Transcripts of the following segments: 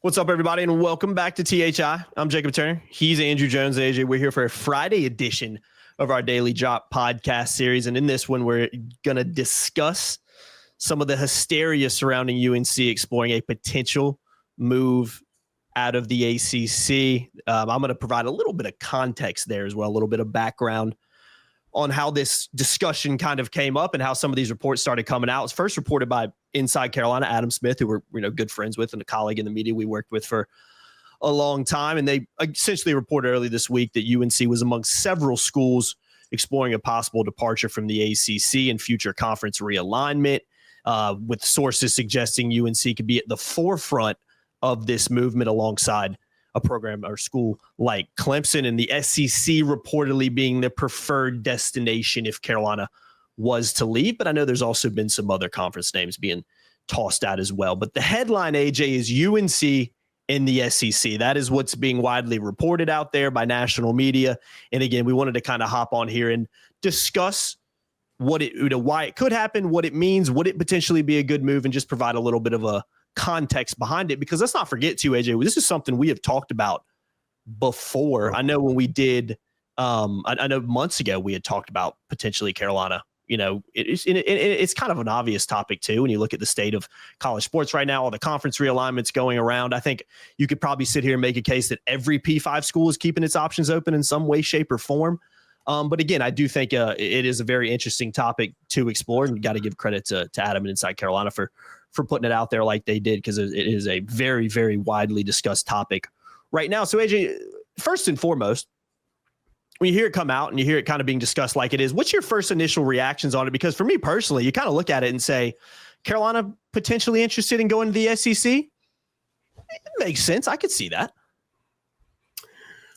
What's up, everybody, and welcome back to THI. I'm Jacob Turner. He's Andrew Jones. AJ, we're here for a Friday edition of our Daily Drop podcast series. And in this one, we're going to discuss some of the hysteria surrounding UNC exploring a potential move out of the ACC. I'm going to provide a little bit of context there as well, a little bit of background on how this discussion kind of came up and how some of these reports started coming out. It was first reported by Inside Carolina, Adam Smith, who we're good friends with and a colleague in the media we worked with for a long time. And they essentially reported early this week that UNC was among several schools exploring a possible departure from the ACC and future conference realignment, with sources suggesting UNC could be at the forefront of this movement alongside a program or school like Clemson, and the SEC reportedly being the preferred destination if Carolina was to leave. But I know there's also been some other conference names being tossed out as well. But the headline, AJ, is UNC in the SEC. That is what's being widely reported out there by national media. And again, we wanted to kind of hop on here and discuss what why it could happen, what it means, would it potentially be a good move, and just provide a little bit of a context behind it, because let's not forget too, AJ, this is something we have talked about before. I know when we did, I know months ago we had talked about potentially Carolina. It's kind of an obvious topic too when you look at the state of college sports right now, all the conference realignments going around. I think you could probably sit here and make a case that every P5 school is keeping its options open in some way, shape, or form. But again, I do think it is a very interesting topic to explore, and got to give credit to Adam and Inside Carolina for putting it out there like they did, because it is a very, very widely discussed topic right now. So AJ, first and foremost, when you hear it come out and you hear it kind of being discussed like it is, what's your first initial reactions on it? Because for me personally, you kind of look at it and say, Carolina potentially interested in going to the SEC? It makes sense. I could see that.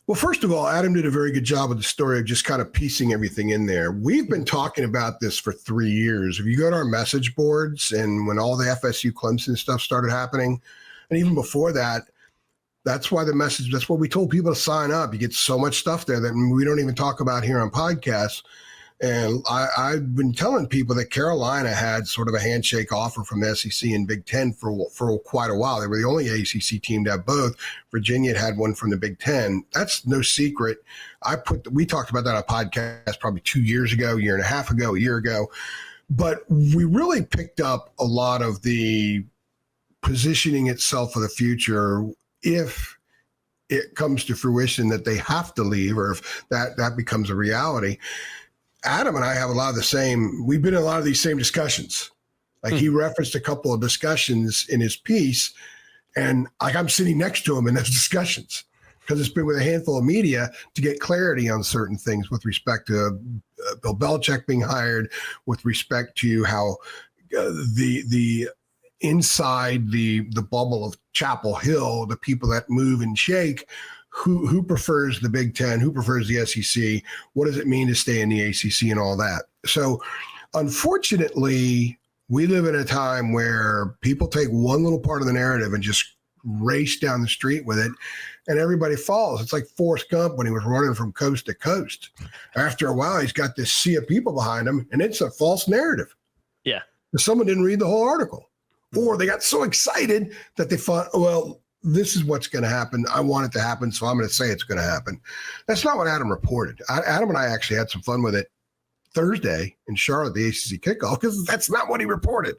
Well, first of all, Adam did a very good job of the story of just kind of piecing everything in there. We've been talking about this for 3 years. If you go to our message boards, and when all the FSU Clemson stuff started happening, and even before that, that's why that's what we told people to sign up. You get so much stuff there that we don't even talk about here on podcasts. And I've been telling people that Carolina had sort of a handshake offer from the SEC and Big Ten for quite a while. They were the only ACC team to have both. Virginia had one from the Big Ten. That's no secret. We talked about that on a podcast probably 2 years ago, a year and a half ago, a year ago. But we really picked up a lot of the positioning itself for the future if it comes to fruition that they have to leave, or if that becomes a reality. Adam and I have a lot of we've been in a lot of these same discussions. Like he referenced a couple of discussions in his piece, and like I'm sitting next to him in those discussions, because it's been with a handful of media to get clarity on certain things with respect to Bill Belichick being hired, with respect to how the inside the bubble of Chapel Hill, the people that move and shake, who prefers the Big Ten, who prefers the SEC, what does it mean to stay in the ACC and all that. So unfortunately, we live in a time where people take one little part of the narrative and just race down the street with it, and everybody falls. It's like Forrest Gump when he was running from coast to coast. After a while, he's got this sea of people behind him, and it's a false narrative. Yeah. Someone didn't read the whole article, or they got so excited that they thought, well, this is what's going to happen. I want it to happen, so I'm going to say it's going to happen. That's not what Adam reported. Adam and I actually had some fun with it Thursday in Charlotte, the ACC kickoff, because that's not what he reported.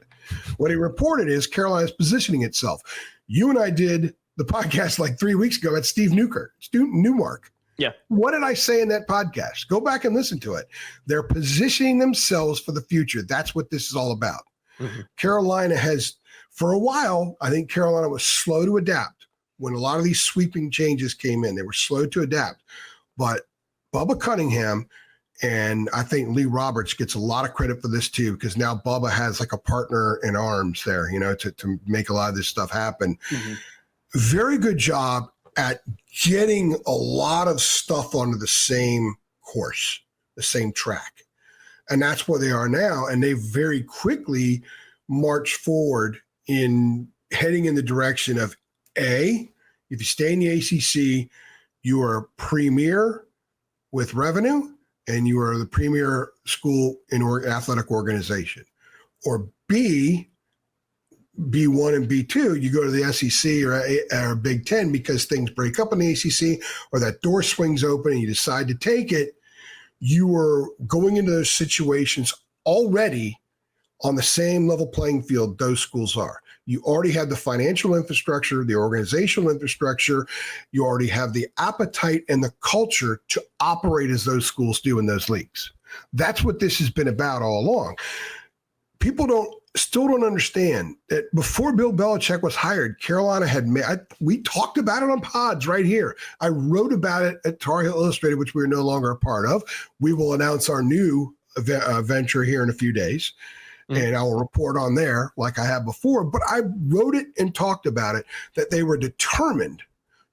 What he reported is Carolina's positioning itself. You and I did the podcast like 3 weeks ago at Steve Newmark. Yeah. What did I say in that podcast? Go back and listen to it. They're positioning themselves for the future. That's what this is all about. Mm-hmm. Carolina has, for a while, I think Carolina was slow to adapt. When a lot of these sweeping changes came in, they were slow to adapt. But Bubba Cunningham, and I think Lee Roberts gets a lot of credit for this too, because now Bubba has like a partner in arms there, to make a lot of this stuff happen. Mm-hmm. Very good job at getting a lot of stuff onto the same course, the same track. And that's where they are now. And they very quickly marched forward in heading in the direction of if you stay in the ACC, you are premier with revenue, and you are the premier school in athletic organization. Or B, B1 and B2, you go to the SEC or Big Ten because things break up in the ACC or that door swings open and you decide to take it. You are going into those situations already on the same level playing field those schools are. You already have the financial infrastructure, the organizational infrastructure. You already have the appetite and the culture to operate as those schools do in those leagues. That's what this has been about all along. People still don't understand that before Bill Belichick was hired, Carolina had we talked about it on pods right here. I wrote about it at Tar Heel Illustrated, which we are no longer a part of. We will announce our new venture here in a few days. And I will report on there like I have before. But I wrote it and talked about it, that they were determined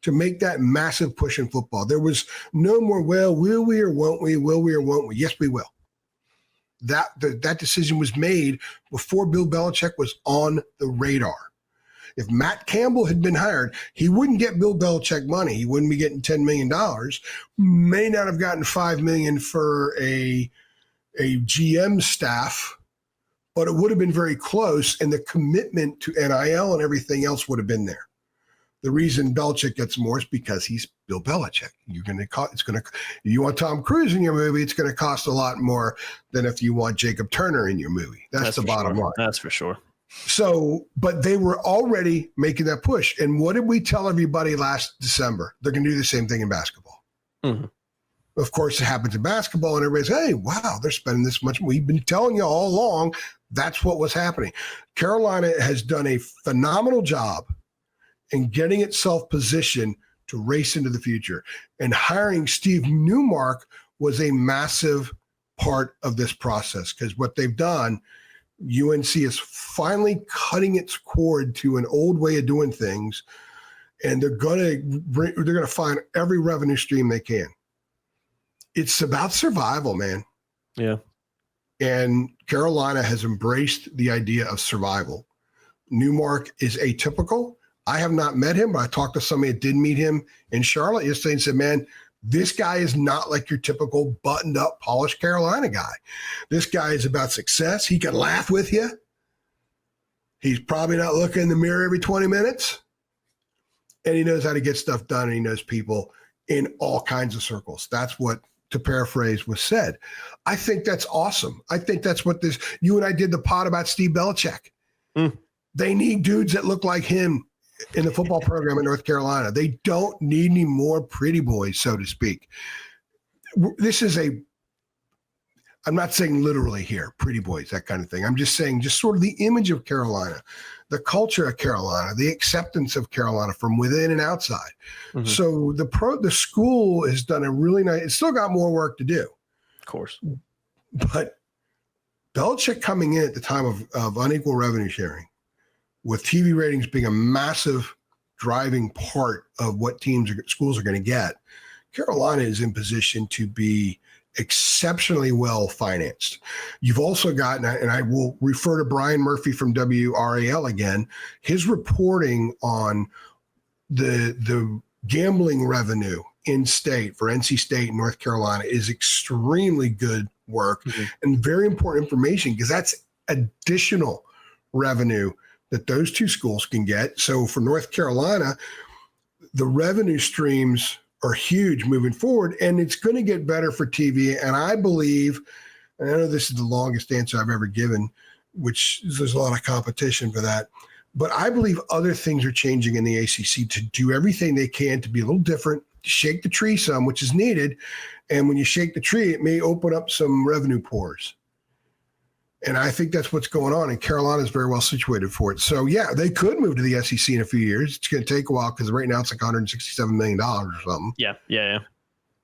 to make that massive push in football. There was no more, well, will we or won't we? Will we or won't we? Yes, we will. That decision was made before Bill Belichick was on the radar. If Matt Campbell had been hired, he wouldn't get Bill Belichick money. He wouldn't be getting $10 million. May not have gotten $5 million for a GM staff, but it would have been very close, and the commitment to NIL and everything else would have been there. The reason Belichick gets more is because he's Bill Belichick. If you want Tom Cruise in your movie, it's going to cost a lot more than if you want Jacob Turner in your movie. That's the bottom line. That's for sure. So, but they were already making that push. And what did we tell everybody last December? They're going to do the same thing in basketball. Mm-hmm. Of course, it happens in basketball, and everybody's, hey, wow, they're spending this much. We've been telling you all along that's what was happening. Carolina has done a phenomenal job in getting itself positioned to race into the future. And hiring Steve Newmark was a massive part of this process, because what they've done, UNC is finally cutting its cord to an old way of doing things, and they're going to find every revenue stream they can. It's about survival, man. Yeah. And Carolina has embraced the idea of survival. Newmark is atypical. I have not met him, but I talked to somebody that did meet him in Charlotte yesterday and said, man, this guy is not like your typical buttoned up, polished Carolina guy. This guy is about success. He can laugh with you. He's probably not looking in the mirror every 20 minutes. And he knows how to get stuff done, and he knows people in all kinds of circles. That's what, to paraphrase, was said. I think that's awesome. I think that's what you and I did the pod about Steve Belichick. They need dudes that look like him in the football program in North Carolina. They don't need any more pretty boys, so to speak. This is I'm not saying literally here, pretty boys, that kind of thing. I'm just saying just sort of the image of Carolina, the culture of Carolina, the acceptance of Carolina from within and outside. Mm-hmm. So the school has done a really nice, it's still got more work to do. Of course. But Belichick coming in at the time of unequal revenue sharing, with TV ratings being a massive driving part of what schools are going to get, Carolina is in position to be exceptionally well financed. You've also got, and I will refer to Brian Murphy from WRAL again, his reporting on the gambling revenue in state for NC State and North Carolina is extremely good work, mm-hmm. and very important information, because that's additional revenue that those two schools can get. So for North Carolina, the revenue streams are huge moving forward, and it's going to get better for TV. And I believe, and I know this is the longest answer I've ever given, which there's a lot of competition for that, but I believe other things are changing in the ACC to do everything they can to be a little different, to shake the tree some, which is needed. And when you shake the tree, it may open up some revenue pores. And I think that's what's going on, and Carolina is very well situated for it. So, yeah, they could move to the SEC in a few years. It's going to take a while, because right now it's like $167 million or something. Yeah.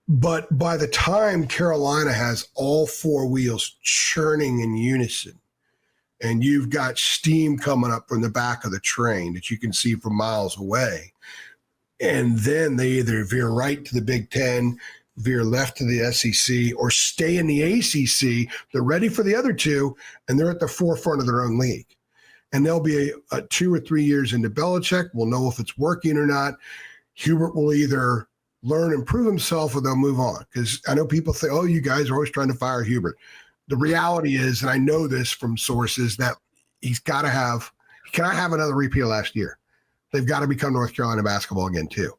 But by the time Carolina has all four wheels churning in unison, and you've got steam coming up from the back of the train that you can see from miles away, and then they either veer right to the Big Ten, veer left to the SEC, or stay in the ACC. They're ready for the other two, and they're at the forefront of their own league. And they'll be a 2 or 3 years into Belichick. We'll know if it's working or not. Hubert will either learn and prove himself, or they'll move on. Because I know people say, oh, you guys are always trying to fire Hubert. The reality is, and I know this from sources, that he's got to have Can I have another repeat of last year? They've got to become North Carolina basketball again, too.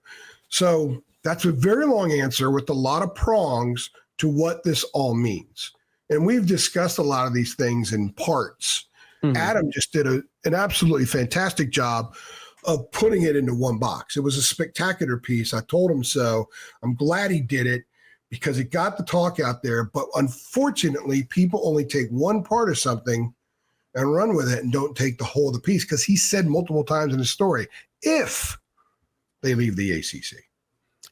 So that's a very long answer with a lot of prongs to what this all means. And we've discussed a lot of these things in parts. Mm-hmm. Adam just did an absolutely fantastic job of putting it into one box. It was a spectacular piece. I told him so. I'm glad he did it because it got the talk out there. But unfortunately, people only take one part of something and run with it and don't take the whole of the piece, because he said multiple times in his story, if they leave the ACC.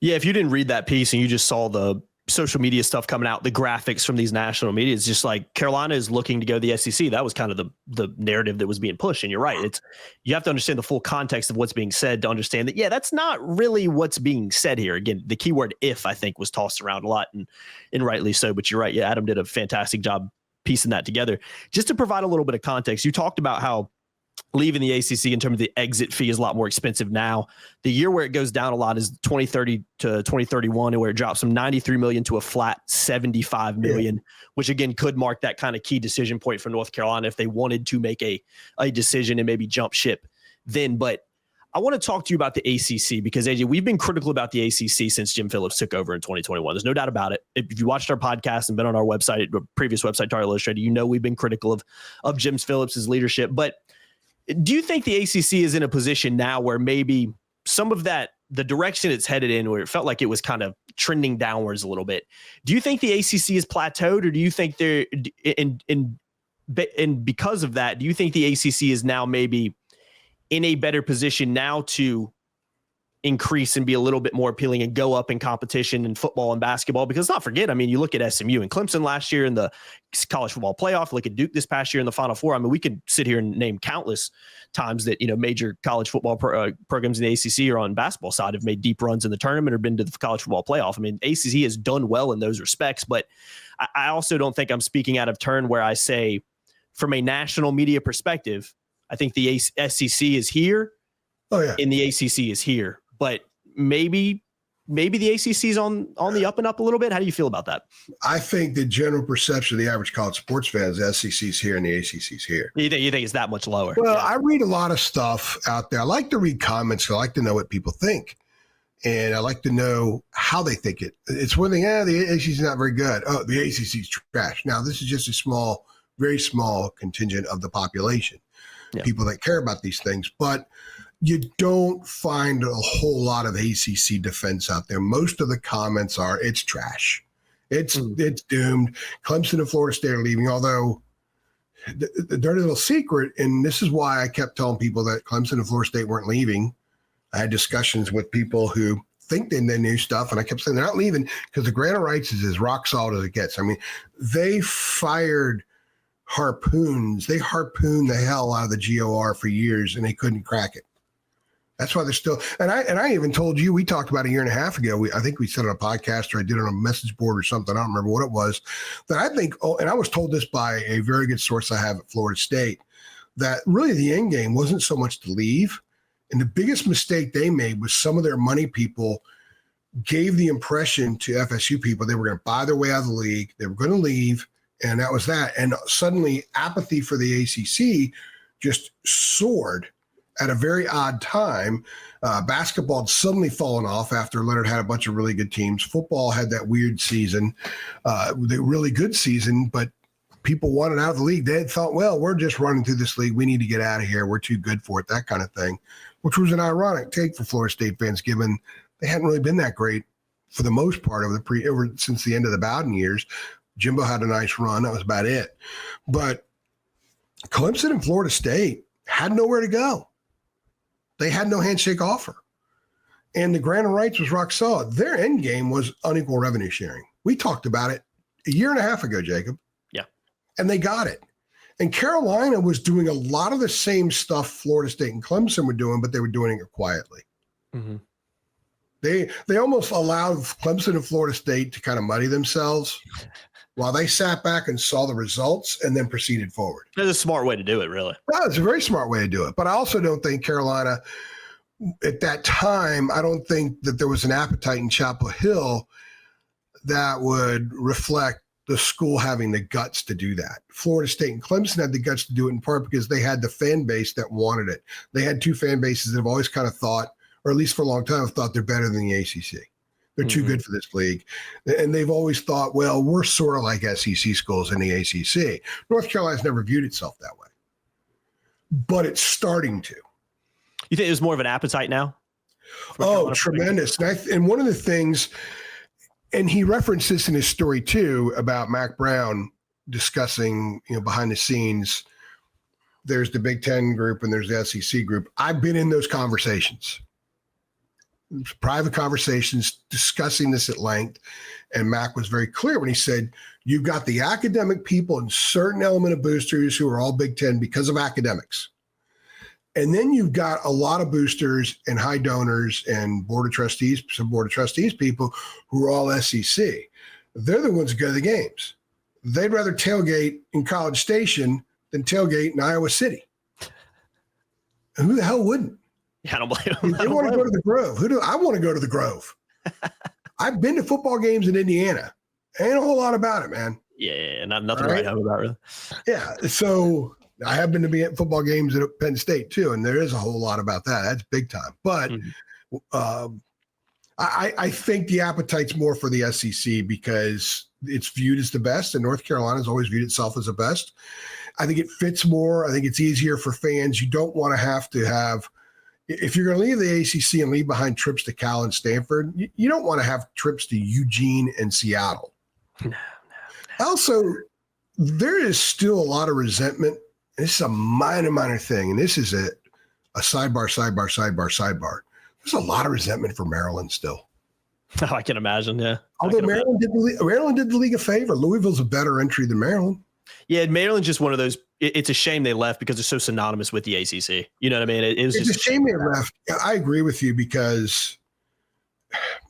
Yeah, if you didn't read that piece and you just saw the social media stuff coming out, the graphics from these national media, it's just like Carolina is looking to go to the SEC. That was kind of the narrative that was being pushed. And you're right. You have to understand the full context of what's being said to understand that, yeah, that's not really what's being said here. Again, the keyword if, I think, was tossed around a lot, and rightly so. But you're right. Yeah, Adam did a fantastic job piecing that together. Just to provide a little bit of context, you talked about how leaving the ACC in terms of the exit fee is a lot more expensive now. The year where it goes down a lot is 2030 to 2031, where it drops from $93 million to a flat $75 million, which again could mark that kind of key decision point for North Carolina if they wanted to make a decision and maybe jump ship then. But I want to talk to you about the ACC because, AJ, we've been critical about the ACC since Jim Phillips took over in 2021. There's no doubt about it. If you watched our podcast and been on our website, our previous website, Tar Heel Illustrated, you know we've been critical of Jim Phillips' leadership. But do you think the ACC is in a position now where maybe some of that, the direction it's headed in, where it felt like it was kind of trending downwards a little bit? Do you think the ACC is plateaued, or do you think they're and because of that, do you think the ACC is now maybe in a better position now to increase and be a little bit more appealing and go up in competition in football and basketball? Because not forget, I mean, you look at SMU and Clemson last year in the college football playoff, look at Duke this past year in the Final Four. I mean, we could sit here and name countless times that, major college football programs in the ACC or on basketball side have made deep runs in the tournament or been to the college football playoff. I mean, ACC has done well in those respects, but I also don't think I'm speaking out of turn where I say from a national media perspective, I think the SEC is here. Oh yeah. And the ACC is here. But maybe the ACC is on the up and up a little bit. How do you feel about that? I think the general perception of the average college sports fan is the SEC's here and the ACC's here. You think it's that much lower? Well, I read a lot of stuff out there. I like to read comments. I like to know what people think. And I like to know how they think it. It's one thing, the ACC is not very good. Oh, the ACC is trash. Now, this is just a very small contingent of the population, people that care about these things. But you don't find a whole lot of ACC defense out there. Most of the comments are, it's trash. It's doomed. Clemson and Florida State are leaving, although the dirty little secret, and this is why I kept telling people that Clemson and Florida State weren't leaving. I had discussions with people who think they knew stuff, and I kept saying they're not leaving because the grant of rights is as rock solid as it gets. I mean, they fired harpoons. They harpooned the hell out of the GOR for years, and they couldn't crack it. That's why they're still, and I even told you, we talked about a year and a half ago. I think we said on a podcast or I did it on a message board or something. I don't remember what it was. That I think, and I was told this by a very good source I have at Florida State, that really the end game wasn't so much to leave. And the biggest mistake they made was some of their money people gave the impression to FSU people they were going to buy their way out of the league. They were going to leave, and that was that. And suddenly apathy for the ACC just soared at a very odd time. Basketball had suddenly fallen off after Leonard had a bunch of really good teams. Football had that weird season, the really good season, but people wanted out of the league. They had thought, well, we're just running through this league. We need to get out of here. We're too good for it, that kind of thing, which was an ironic take for Florida State fans, given they hadn't really been that great for the most part of ever since the end of the Bowden years. Jimbo had a nice run. That was about it. But Clemson and Florida State had nowhere to go. They had no handshake offer. And the grant of rights was rock solid. Their end game was unequal revenue sharing. We talked about it a year and a half ago, Jacob. Yeah. And they got it. And Carolina was doing a lot of the same stuff Florida State and Clemson were doing, but they were doing it quietly. Mm-hmm. They almost allowed Clemson and Florida State to kind of muddy themselves while they sat back and saw the results and then proceeded forward. That's a smart way to do it, really. Well, it's a very smart way to do it. But I also don't think Carolina, at that time, I don't think that there was an appetite in Chapel Hill that would reflect the school having the guts to do that. Florida State and Clemson had the guts to do it in part because they had the fan base that wanted it. They had two fan bases that have always kind of thought, or at least for a long time, have thought they're better than the ACC. They're too good for this league. And they've always thought, well, we're sort of like SEC schools in the ACC. North Carolina's never viewed itself that way. But it's starting to. You think there's more of an appetite now? Oh, tremendous. And one of the things, and he referenced this in his story too, about Mac Brown discussing, behind the scenes, there's the Big Ten group and there's the SEC group. I've been in those conversations, private conversations discussing this at length. And Mac was very clear when he said, you've got the academic people and certain element of boosters who are all Big Ten because of academics. And then you've got a lot of boosters and high donors and some board of trustees people who are all SEC. They're the ones who go to the games. They'd rather tailgate in College Station than tailgate in Iowa City. And who the hell wouldn't? Yeah, I don't blame them. They want to go to the Grove. I want to go to the Grove. I've been to football games in Indiana. Ain't a whole lot about it, man. Yeah, nothing right home about it. Yeah, so I have been to be at football games at Penn State too, and there is a whole lot about that. That's big time. But I think the appetite's more for the SEC because it's viewed as the best, and North Carolina's always viewed itself as the best. I think it fits more. I think it's easier for fans. You don't want to have, if you're going to leave the ACC and leave behind trips to Cal and Stanford, you don't want to have trips to Eugene and Seattle. No. Also, there is still a lot of resentment. This is a minor thing, and this is a sidebar. There's a lot of resentment for Maryland still. Oh, I can imagine, yeah. Although Maryland did the league a favor. Louisville's a better entry than Maryland. Yeah, Maryland's just one of those. It's a shame they left because they're so synonymous with the ACC. You know what I mean? It's a shame they left. I agree with you because,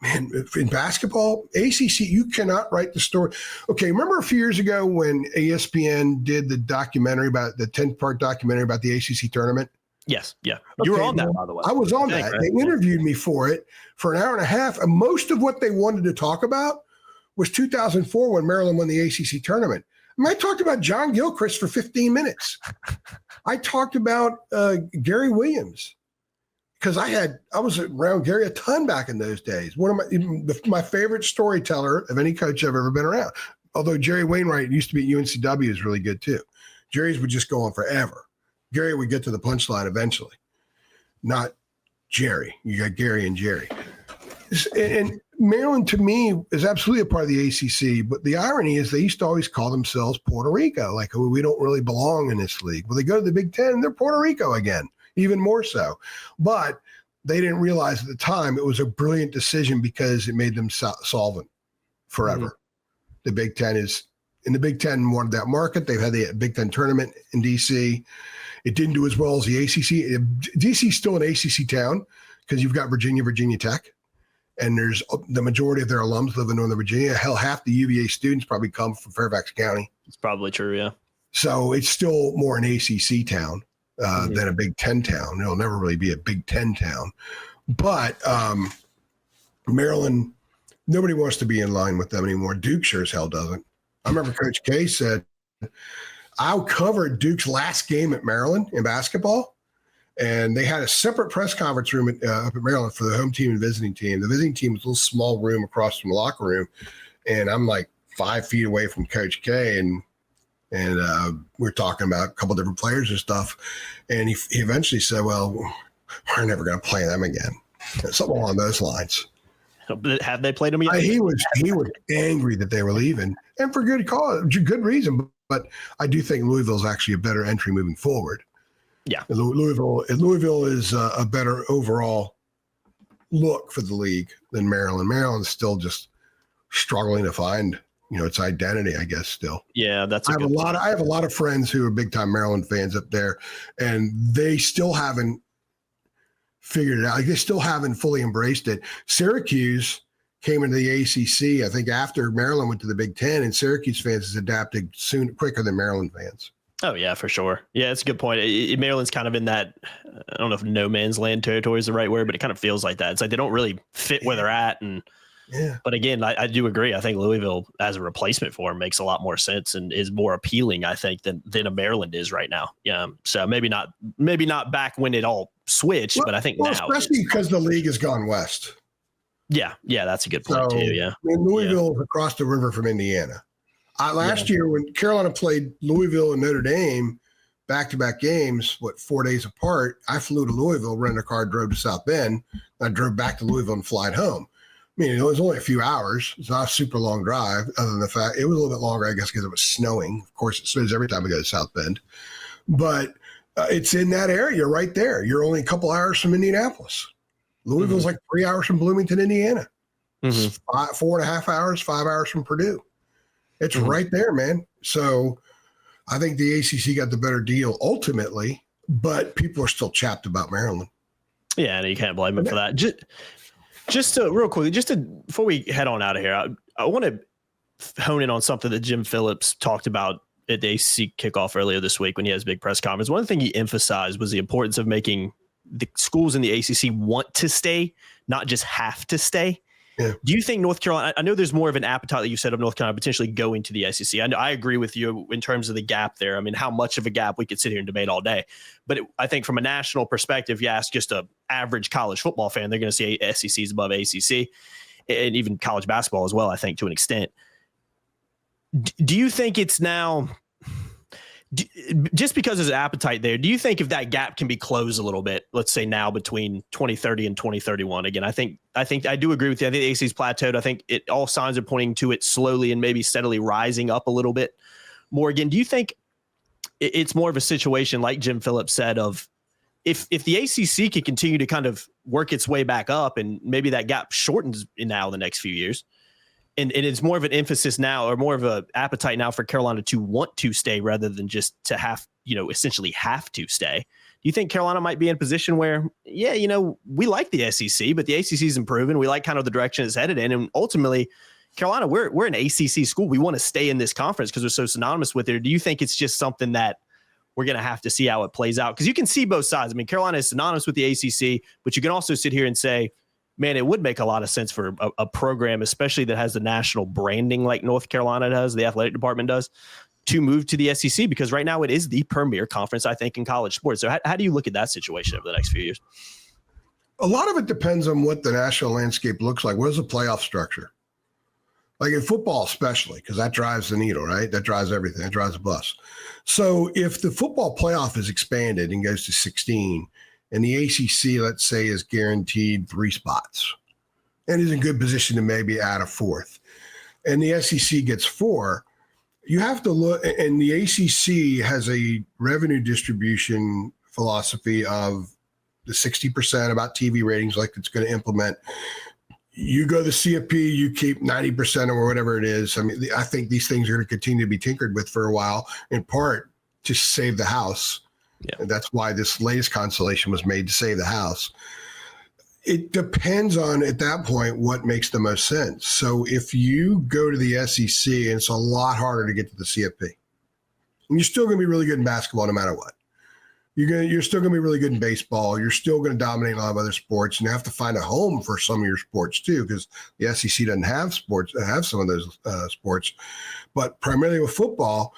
man, in basketball, ACC, you cannot write the story. Okay, remember a few years ago when ESPN did the 10-part documentary about the ACC tournament? Yes, yeah. You were on that, by the way. I was on that. Right? They interviewed me for it for an hour and a half, and most of what they wanted to talk about was 2004 when Maryland won the ACC tournament. I talked about John Gilchrist for 15 minutes. I talked about Gary Williams because I was around Gary a ton back in those days. One of my favorite storyteller of any coach I've ever been around. Although Jerry Wainwright used to be at UNCW is really good too. Jerry's would just go on forever. Gary would get to the punchline eventually. Not Jerry. You got Gary and Jerry. And Maryland, to me, is absolutely a part of the ACC. But the irony is they used to always call themselves Puerto Rico, like, oh, we don't really belong in this league. Well, they go to the Big Ten, they're Puerto Rico again, even more so. But they didn't realize at the time it was a brilliant decision because it made them solvent forever. Mm-hmm. The Big Ten wanted that market. They've had the Big Ten tournament in D.C. It didn't do as well as the ACC. D.C. is still an ACC town because you've got Virginia Tech. And there's the majority of their alums live in Northern Virginia. Hell, half the UVA students probably come from Fairfax County. It's probably true, yeah. So it's still more an ACC town than a Big Ten town. It'll never really be a Big Ten town. But Maryland, nobody wants to be in line with them anymore. Duke sure as hell doesn't. I remember Coach K said, I covered Duke's last game at Maryland in basketball. And they had a separate press conference room up at Maryland for the home team and visiting team. The visiting team was a little small room across from the locker room. And I'm like 5 feet away from Coach K. And we're talking about a couple different players and stuff. And he eventually said, well, we're never going to play them again. Something along those lines. Have they played them yet? He was angry that they were leaving. And for good cause, good reason. But I do think Louisville's actually a better entry moving forward. Yeah, Louisville is a better overall look for the league than Maryland. Maryland's still just struggling to find, its identity, I guess. Still, yeah, I have a lot of friends who are big time Maryland fans up there, and they still haven't figured it out. Like, they still haven't fully embraced it. Syracuse came into the ACC, I think, after Maryland went to the Big Ten, and Syracuse fans has adapted quicker than Maryland fans. Oh, yeah, for sure. Yeah, it's a good point. Maryland's kind of in that, I don't know if no man's land territory is the right word, but it kind of feels like that. It's like they don't really fit where they're at. And Yeah. But again, I do agree. I think Louisville as a replacement for him makes a lot more sense and is more appealing, I think, than a Maryland is right now. Yeah. So maybe not back when it all switched, but I think now, especially because the league has gone west. Yeah, that's a good point too. Yeah. I mean, Louisville is across the river from Indiana. Last year when Carolina played Louisville and Notre Dame back-to-back games, 4 days apart, I flew to Louisville, rented a car, drove to South Bend. I drove back to Louisville and flight home. I mean, it was only a few hours. It's not a super long drive, other than the fact it was a little bit longer, I guess, because it was snowing. Of course, it snows every time we go to South Bend. But it's in that area right there. You're only a couple hours from Indianapolis. Louisville's like 3 hours from Bloomington, Indiana. 4.5 hours, 5 hours from Purdue. It's right there, man. So I think the ACC got the better deal ultimately, but people are still chapped about Maryland. Yeah, and you can't blame them for that. Just to, real quickly, before we head on out of here, I want to hone in on something that Jim Phillips talked about at the ACC kickoff earlier this week when he has a big press conference. One thing he emphasized was the importance of making the schools in the ACC want to stay, not just have to stay. Yeah. Do you think North Carolina, I know there's more of an appetite that you said of North Carolina potentially going to the SEC. I agree with you in terms of the gap there. I mean, how much of a gap we could sit here and debate all day. But I think from a national perspective, you ask just a average college football fan, they're going to see SECs above ACC and even college basketball as well, I think, to an extent. Do you think it's now, just because there's an appetite there, do you think if that gap can be closed a little bit, let's say now between 2030 and 2031, again, I think I do agree with you. I think the ACC's plateaued. I think all signs are pointing to it slowly and maybe steadily rising up a little bit more. Again, do you think it's more of a situation like Jim Phillips said of if the ACC can continue to kind of work its way back up and maybe that gap shortens now the next few years, and it's more of an emphasis now or more of an appetite now for Carolina to want to stay rather than just to have, essentially have to stay. Do you think Carolina might be in a position where, we like the SEC, but the ACC is improving. We like kind of the direction it's headed in. And ultimately, Carolina, we're an ACC school. We want to stay in this conference because we're so synonymous with it. Or do you think it's just something that we're going to have to see how it plays out? Because you can see both sides. I mean, Carolina is synonymous with the ACC, but you can also sit here and say, man, it would make a lot of sense for a program, especially that has the national branding like North Carolina does, the athletic department does, to move to the SEC, because right now it is the premier conference, I think, in college sports. So how do you look at that situation over the next few years? A lot of it depends on what the national landscape looks like. What is the playoff structure? Like in football, especially, because that drives the needle, right? That drives everything. That drives the bus. So if the football playoff is expanded and goes to 16, and the ACC, let's say, is guaranteed 3 spots and is in good position to maybe add a 4th, and the SEC gets 4, you have to look, and the ACC has a revenue distribution philosophy of the 60% about TV ratings, like it's going to implement. You go to the CFP, you keep 90% or whatever it is. I mean, I think these things are going to continue to be tinkered with for a while, in part to save the house. Yeah. And that's why this latest constellation was made, to save the house. It depends on, at that point, what makes the most sense. So if you go to the SEC, and it's a lot harder to get to the CFP, and you're still going to be really good in basketball no matter what. You're still going to be really good in baseball. You're still going to dominate a lot of other sports, and you have to find a home for some of your sports too, because the SEC doesn't have some of those sports. But primarily with football,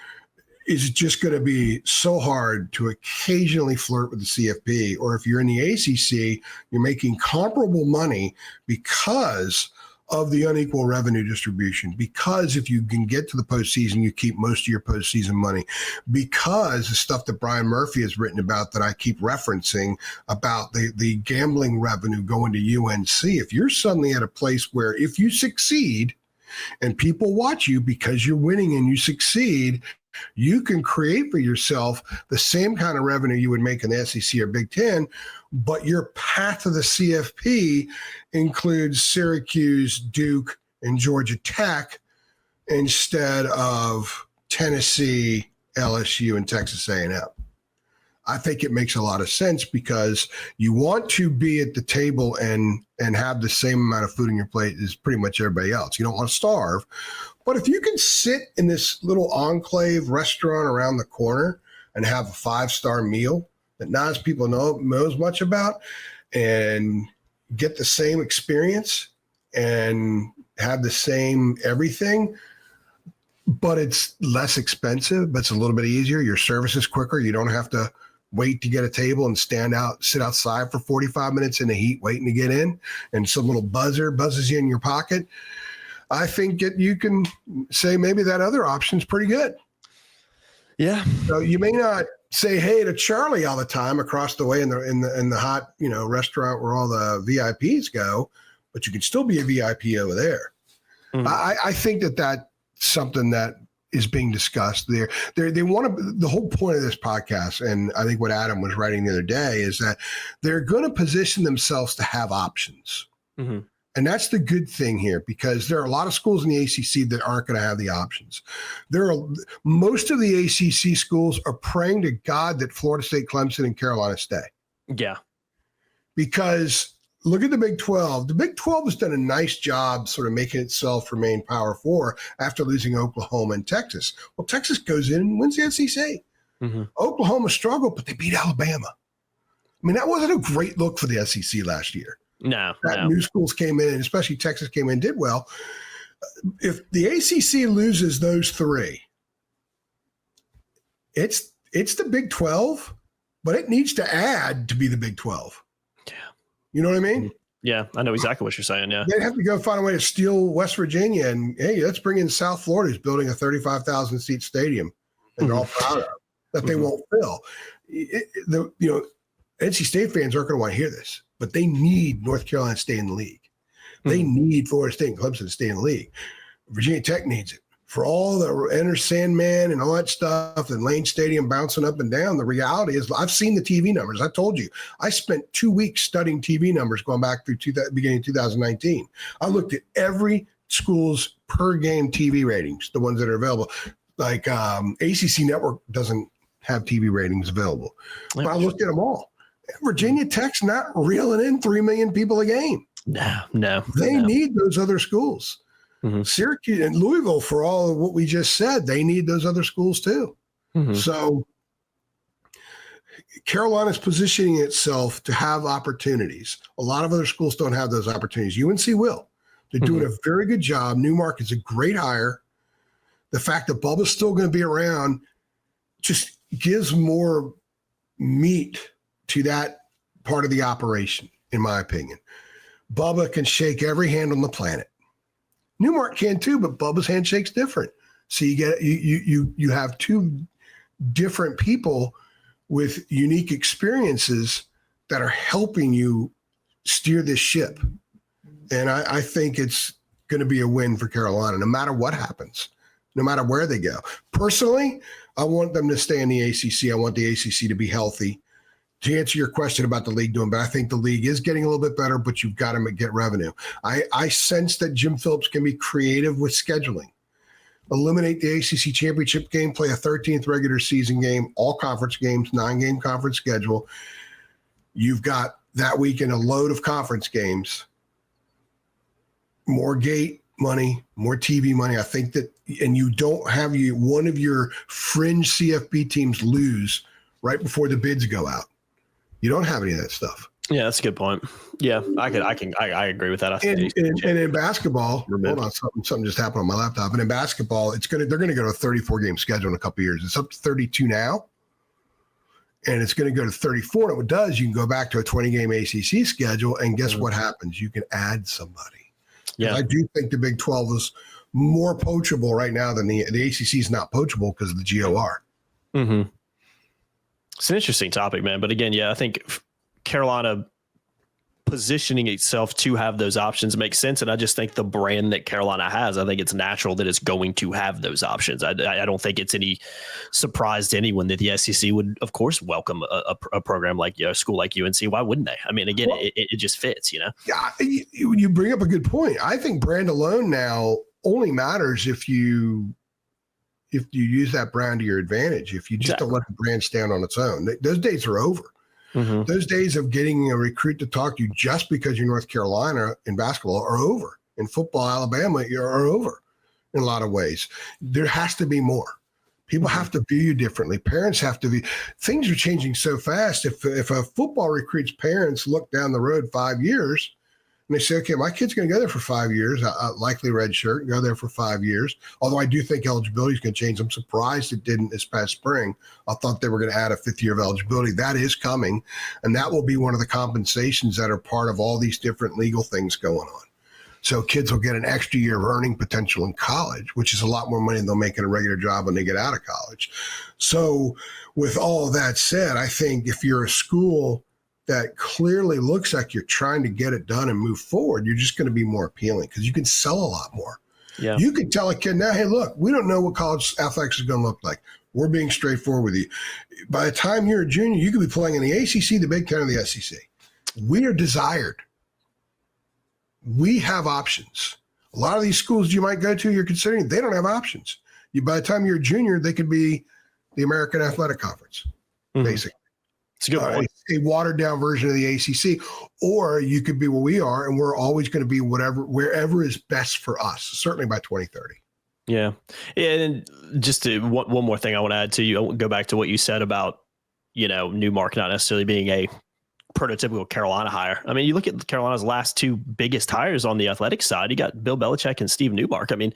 is just going to be so hard to occasionally flirt with the CFP. Or if you're in the ACC, you're making comparable money because of the unequal revenue distribution, because if you can get to the postseason, you keep most of your postseason money, because the stuff that Brian Murphy has written about that I keep referencing about the gambling revenue going to UNC. If you're suddenly at a place where if you succeed and people watch you because you're winning and you succeed, you can create for yourself the same kind of revenue you would make in the SEC or Big Ten, but your path to the CFP includes Syracuse, Duke, and Georgia Tech instead of Tennessee, LSU, and Texas A&M. I think it makes a lot of sense because you want to be at the table and have the same amount of food on your plate as pretty much everybody else. You don't want to starve. But if you can sit in this little enclave restaurant around the corner and have a 5-star meal that not as people know as much about and get the same experience and have the same everything, but it's less expensive, but it's a little bit easier. Your service is quicker. You don't have to wait to get a table and sit outside for 45 minutes in the heat waiting to get in, and some little buzzer buzzes you in your pocket. I think you can say maybe that other option's pretty good. Yeah. So you may not say hey to Charlie all the time across the way in the hot, restaurant where all the VIPs go, but you can still be a VIP over there. Mm-hmm. I think that's something that is being discussed there. They want to, the whole point of this podcast, and I think what Adam was writing the other day, is that they're going to position themselves to have options. Mm-hmm. And that's the good thing here, because there are a lot of schools in the ACC that aren't going to have the options. Most of the ACC schools are praying to God that Florida State, Clemson, and Carolina stay. Yeah. Because look at the Big 12. The Big 12 has done a nice job sort of making itself remain Power 4 after losing Oklahoma and Texas. Well, Texas goes in and wins the SEC. Mm-hmm. Oklahoma struggled, but they beat Alabama. I mean, that wasn't a great look for the SEC last year. No. New schools came in, and especially Texas came in and did well. If the ACC loses those three, it's the Big 12, but it needs to add to be the Big 12. Yeah. You know what I mean? Yeah, I know exactly what you're saying, yeah. They'd have to go find a way to steal West Virginia, and, hey, let's bring in South Florida, who's building a 35,000-seat stadium, and they're all proud of that they won't fill. NC State fans aren't going to want to hear this, but they need North Carolina to stay in the league. They need Florida State and Clemson to stay in the league. Virginia Tech needs it. For all the Enter Sandman and all that stuff and Lane Stadium bouncing up and down, the reality is I've seen the TV numbers. I told you, I spent 2 weeks studying TV numbers going back through beginning of 2019. I looked at every school's per game TV ratings, the ones that are available. Like ACC Network doesn't have TV ratings available. But I looked at them all. Virginia Tech's not reeling in 3 million people a game. No. They need those other schools. Mm-hmm. Syracuse and Louisville, for all of what we just said, they need those other schools too. Mm-hmm. So Carolina's positioning itself to have opportunities. A lot of other schools don't have those opportunities. UNC will. They're doing a very good job. Newmark is a great hire. The fact that Bubba's still going to be around just gives more meat to that part of the operation, in my opinion. Bubba can shake every hand on the planet. Newmark can too, but Bubba's handshake's different. So you have two different people with unique experiences that are helping you steer this ship. And I think it's going to be a win for Carolina, no matter what happens, no matter where they go. Personally, I want them to stay in the ACC. I want the ACC to be healthy. To answer your question about the league doing, but I think the league is getting a little bit better, but you've got to get revenue. I sense that Jim Phillips can be creative with scheduling. Eliminate the ACC championship game, play a 13th regular season game, all conference games, 9-game conference schedule. You've got that weekend a load of conference games, more gate money, more TV money. I think that, and you don't have one of your fringe CFB teams lose right before the bids go out. You don't have any of that stuff. Yeah, that's a good point. Yeah, I agree with that. I think and in basketball, hold on, something just happened on my laptop. And in basketball, they're going to go to a 34-game schedule in a couple of years. It's up to 32 now, and it's going to go to 34. And what it does, you can go back to a 20-game ACC schedule, and guess what happens? You can add somebody. Yeah, I do think the Big 12 is more poachable right now than the ACC is not poachable because of the GOR. Mm-hmm. It's an interesting topic, man. But again, yeah, I think Carolina positioning itself to have those options makes sense. And I just think the brand that Carolina has, I think it's natural that it's going to have those options. I don't think it's any surprise to anyone that the SEC would, of course, welcome a program like a school like UNC. Why wouldn't they? I mean, again, it just fits, you know? Yeah, you bring up a good point. I think brand alone now only matters if you use that brand to your advantage. If you just don't let the brand stand on its own, those days are over. Mm-hmm. Those days of getting a recruit to talk to you just because you're North Carolina in basketball are over. In football, Alabama are over in a lot of ways. There has to be more. People have to view you differently. Parents have to be. Things are changing so fast. If a football recruit's parents look down the road 5 years, And they say, okay, my kid's going to go there for 5 years, likely red shirt, go there for 5 years. Although I do think eligibility is going to change. I'm surprised it didn't this past spring. I thought they were going to add a 5th year of eligibility. That is coming. And that will be one of the compensations that are part of all these different legal things going on. So kids will get an extra year of earning potential in college, which is a lot more money than they'll make in a regular job when they get out of college. So with all that said, I think if you're a school that clearly looks like you're trying to get it done and move forward, you're just going to be more appealing because you can sell a lot more. Yeah. You could tell a kid now, hey, look, we don't know what college athletics is going to look like. We're being straightforward with you. By the time you're a junior, you could be playing in the ACC, the Big Ten, or the SEC. We are desired. We have options. A lot of these schools you might go to, you're considering, they don't have options. By the time you're a junior, they could be the American Athletic Conference, basically. It's a good point. A watered down version of the ACC, or you could be where we are, and we're always going to be wherever is best for us. Certainly by 2030. Yeah, and just one more thing I want to add to you. I want to go back to what you said about Newmark not necessarily being a prototypical Carolina hire. I mean, you look at Carolina's last 2 biggest hires on the athletic side. You got Bill Belichick and Steve Newmark. I mean,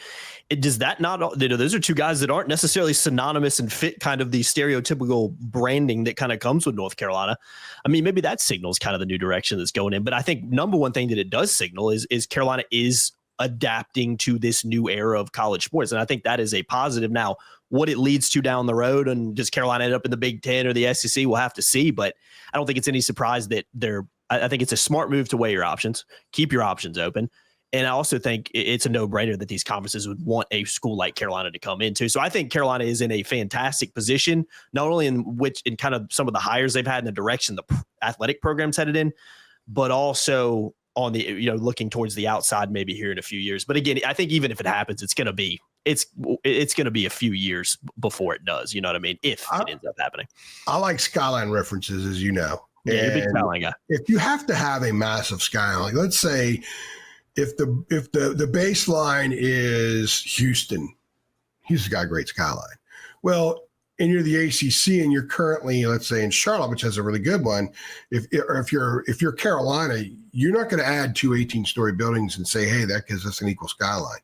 does that not, those are 2 guys that aren't necessarily synonymous and fit kind of the stereotypical branding that kind of comes with North Carolina. I mean, maybe that signals kind of the new direction that's going in. But I think number one thing that it does signal is Carolina is adapting to this new era of college sports. And I think that is a positive. Now, what it leads to down the road, and does Carolina end up in the Big Ten or the SEC, we'll have to see. But I don't think it's any surprise that I think it's a smart move to weigh your options, keep your options open. And I also think it's a no-brainer that these conferences would want a school like Carolina to come into. So I think Carolina is in a fantastic position, not only in kind of some of the hires they've had in the direction the athletic program's headed in, but also on the, looking towards the outside, maybe here in a few years. But again, I think even if it happens, it's going to be a few years before it does. You know what I mean? If it ends up happening. I like skyline references, as you know. Yeah, you're a big skyline guy. If you have to have a massive skyline, like let's say if the baseline is Houston's got a great skyline. Well, and you're the ACC and you're currently, let's say, in Charlotte, which has a really good one. If you're Carolina, you're not going to add 2 18-story buildings and say, hey, that gives us an equal skyline.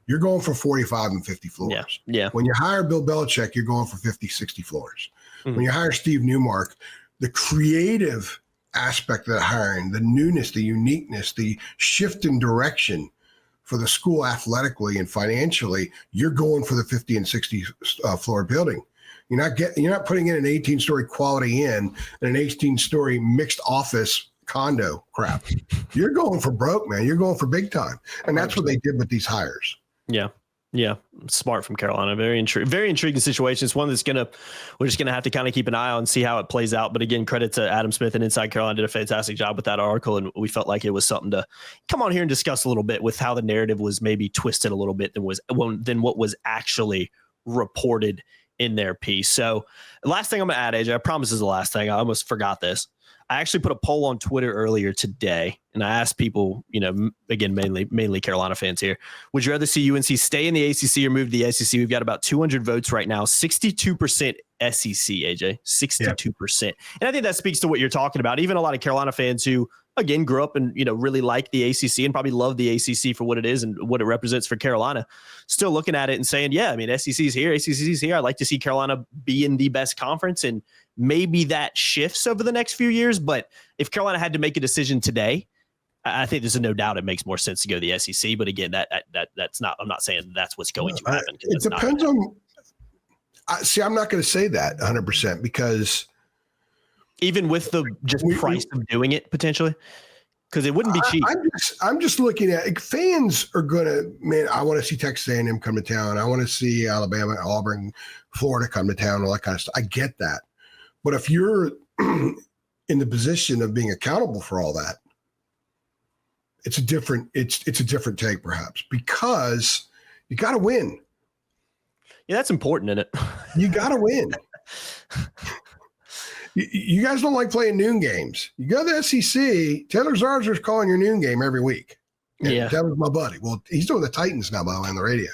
You're going for 45 and 50 floors. Yeah. When you hire Bill Belichick, you're going for 50, 60 floors. Mm-hmm. When you hire Steve Newmark, the creative aspect of the hiring, the newness, the uniqueness, the shift in direction for the school athletically and financially, you're going for the 50 and 60 floor building. You're not putting in an 18-story Quality Inn and an 18-story mixed office condo crap. You're going for broke, man. You're going for big time. And that's what they did with these hires. Yeah. Smart from Carolina. Very intriguing situation. It's one we're just going to have to kind of keep an eye on and see how it plays out. But again, credit to Adam Smith and Inside Carolina did a fantastic job with that article. And we felt like it was something to come on here and discuss a little bit with how the narrative was maybe twisted a little bit than what was actually reported in their piece. So the last thing I'm going to add, AJ, I promise this is the last thing. I almost forgot this. I actually put a poll on Twitter earlier today, and I asked people, again, mainly Carolina fans here, would you rather see UNC stay in the ACC or move to the SEC? We've got about 200 votes right now, 62% SEC, AJ, 62%. Yeah. And I think that speaks to what you're talking about. Even a lot of Carolina fans who, again, grew up and, really like the ACC and probably love the ACC for what it is and what it represents for Carolina, still looking at it and saying, yeah, I mean, SEC's here, ACC's here. I'd like to see Carolina be in the best conference, and maybe that shifts over the next few years. But if Carolina had to make a decision today, I think there's no doubt it makes more sense to go to the SEC. But again, that's not, I'm not saying that's what's going to happen. It depends on, I'm not going to say that 100% because even with the price of doing it potentially, because it wouldn't be cheap. I'm just looking at fans are going to, man, I want to see Texas A&M come to town. I want to see Alabama, Auburn, Florida come to town, all that kind of stuff. I get that. But if you're in the position of being accountable for all that, it's a different take perhaps, because you got to win. Yeah, that's important, isn't it? You got to win. You guys don't like playing noon games. You go to the SEC, Taylor Zarzer's calling your noon game every week. And Taylor's my buddy. Well, he's doing the Titans now, by the way, on the radio.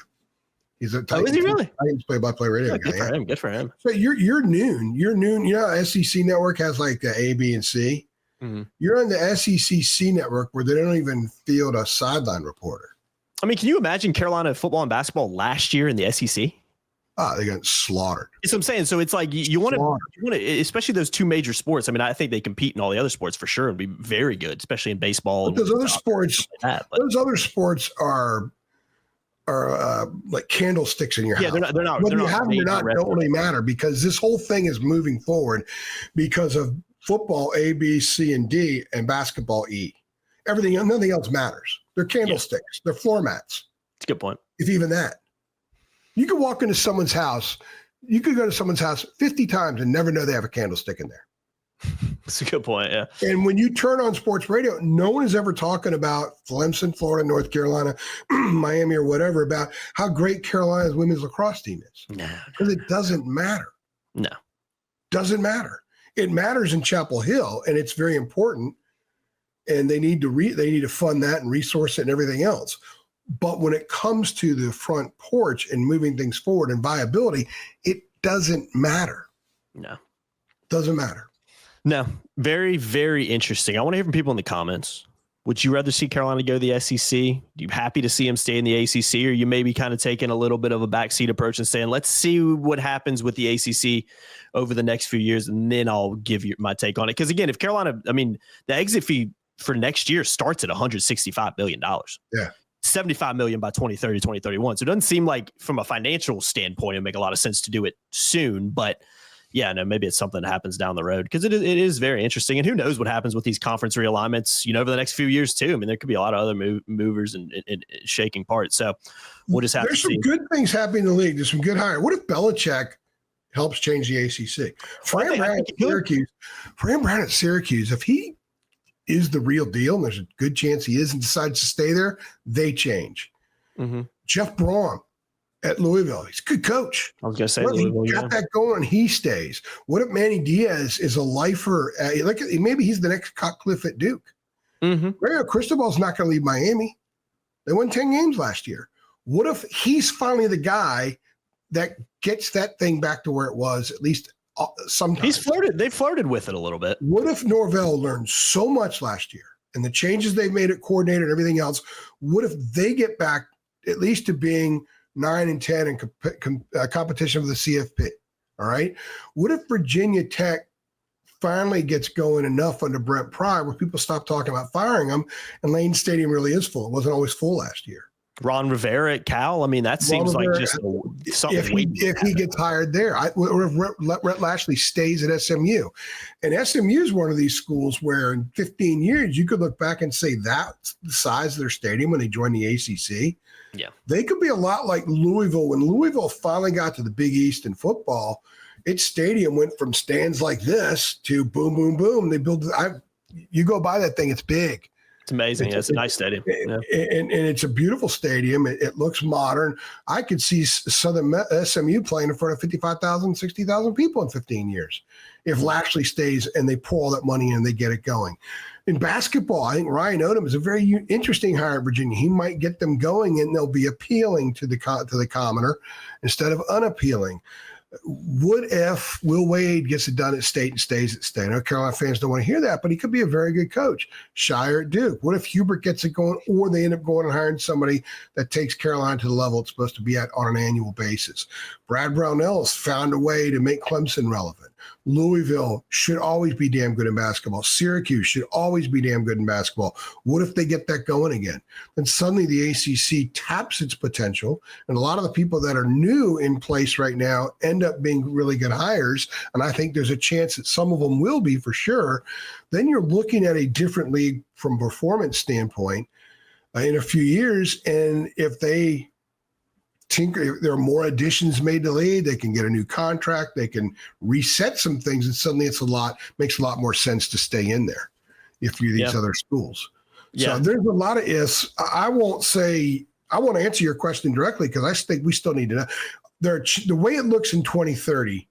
He's a Titans, is he really? Titans play-by-play radio guy. Good for him. So you're noon. SEC Network has like the A, B, and C. You're on the SEC network where they don't even field a sideline reporter. I mean, can you imagine Carolina football and basketball last year in the SEC? They got slaughtered. That's what I'm saying. So it's like you want to, especially those two major sports. I mean, I think they compete in all the other sports for sure and be very good, especially in baseball. But those other sports are like candlesticks in your house. Yeah, they're not. When they're you not have them or not don't really matter, because this whole thing is moving forward because of football A, B, C, and D, and basketball E. Nothing else matters. They're candlesticks. They're floor mats. That's a good point. If even that. You could walk into someone's house. You could go to someone's house 50 times and never know they have a candlestick in there. That's a good point, yeah. And when you turn on sports radio, no one is ever talking about Clemson, Florida, North Carolina, Miami, or whatever, about how great Carolina's women's lacrosse team is. No. Because it doesn't matter. No. Doesn't matter. It matters in Chapel Hill, and it's very important. And they need to fund that and resource it and everything else. But when it comes to the front porch and moving things forward and viability, it doesn't matter. No. Doesn't matter. No. Very, very interesting. I want to hear from people in the comments. Would you rather see Carolina go to the SEC? Are you happy to see them stay in the ACC? Or you maybe kind of taking a little bit of a backseat approach and saying, let's see what happens with the ACC over the next few years, and then I'll give you my take on it. Because again, if Carolina, I mean, the exit fee for next year starts at $165 million. Yeah. 75 million by 2030, 2031. So it doesn't seem like from a financial standpoint, it would make a lot of sense to do it soon, but yeah, no, maybe it's something that happens down the road, because it is very interesting. And who knows what happens with these conference realignments, over the next few years too. I mean, there could be a lot of other movers and shaking parts. So we'll just have to see. There's some good things happening in the league. There's some good hires. What if Belichick helps change the ACC? Fran Brown at Syracuse, if he is the real deal, and there's a good chance he is, and decides to stay there, they change. Mm-hmm. Jeff Braun at Louisville, he's a good coach. I was going to say Louisville, he got that going, he stays. What if Manny Diaz is a lifer? Maybe he's the next Cutcliffe at Duke. Mm-hmm. Mario Cristobal's not going to leave Miami. They won 10 games last year. What if he's finally the guy that gets that thing back to where it was, at least sometimes? They flirted with it a little bit. What if Norvell learned so much last year, and the changes they've made at coordinator and everything else? What if they get back at least to being 9 and 10 in competition with the CFP? All right. What if Virginia Tech finally gets going enough under Brent Pry where people stop talking about firing him, and Lane Stadium really is full? It wasn't always full last year. Ron Rivera at Cal. I mean, that seems like just something. If he gets hired there, or if Rhett Lashley stays at SMU, and SMU is one of these schools where in 15 years you could look back and say that's the size of their stadium when they joined the ACC. Yeah, they could be a lot like Louisville. When Louisville finally got to the Big East in football, its stadium went from stands like this to boom, boom, boom. They built. You go by that thing, it's big. It's amazing. It's a nice stadium. Yeah. And it's a beautiful stadium. It looks modern. I could see Southern SMU playing in front of 55,000, 60,000 people in 15 years if Lashley stays and they pour all that money in and they get it going. In basketball, I think Ryan Odom is a very interesting hire at Virginia. He might get them going, and they'll be appealing to the commoner instead of unappealing. What if Will Wade gets it done at State and stays at State? I know Carolina fans don't want to hear that, but he could be a very good coach. Shire at Duke. What if Hubert gets it going, or they end up going and hiring somebody that takes Carolina to the level it's supposed to be at on an annual basis? Brad Brownell has found a way to make Clemson relevant. Louisville should always be damn good in basketball. Syracuse should always be damn good in basketball. What if they get that going again? Then suddenly the ACC taps its potential, and a lot of the people that are new in place right now end up being really good hires, and I think there's a chance that some of them will be for sure. Then you're looking at a different league from a performance standpoint in a few years, and if they if there are more additions made to the league, they can get a new contract, they can reset some things, and suddenly makes a lot more sense to stay in there if you're these other schools. Yeah. So there's a lot of ifs. I won't answer your question directly, because I think we still need to know. The way it looks in 2030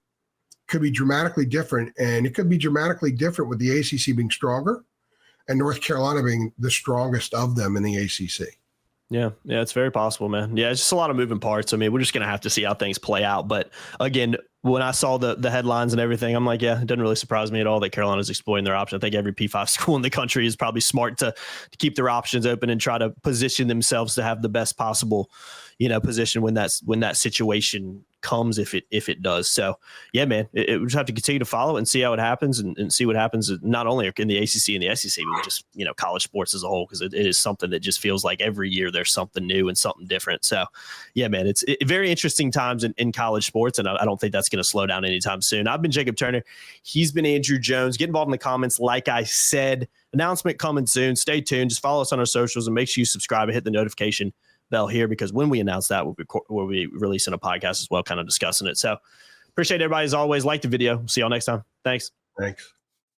could be dramatically different, and it could be dramatically different with the ACC being stronger and North Carolina being the strongest of them in the ACC. Yeah, it's very possible, man. Yeah, it's just a lot of moving parts. I mean, we're just going to have to see how things play out. But again, when I saw the headlines and everything, I'm like, yeah, it doesn't really surprise me at all that Carolina's exploring their option. I think every P5 school in the country is probably smart to keep their options open and try to position themselves to have the best possible, position when that situation comes, if it does. So yeah, man, it we just have to continue to follow it and see how it happens and see what happens not only in the ACC and the SEC, but just, college sports as a whole, because it is something that just feels like every year there's something new and something different. So yeah, man, it's very interesting times in college sports, and I don't think that's going to slow down anytime soon. I've been Jacob Turner. He's been Andrew Jones. Get involved in the comments. Like I said, announcement coming soon. Stay tuned. Just follow us on our socials and make sure you subscribe and hit the notification bell here, because when we announce that, we'll be releasing a podcast as well, kind of discussing it. So appreciate everybody as always. Like the video. See y'all next time. Thanks.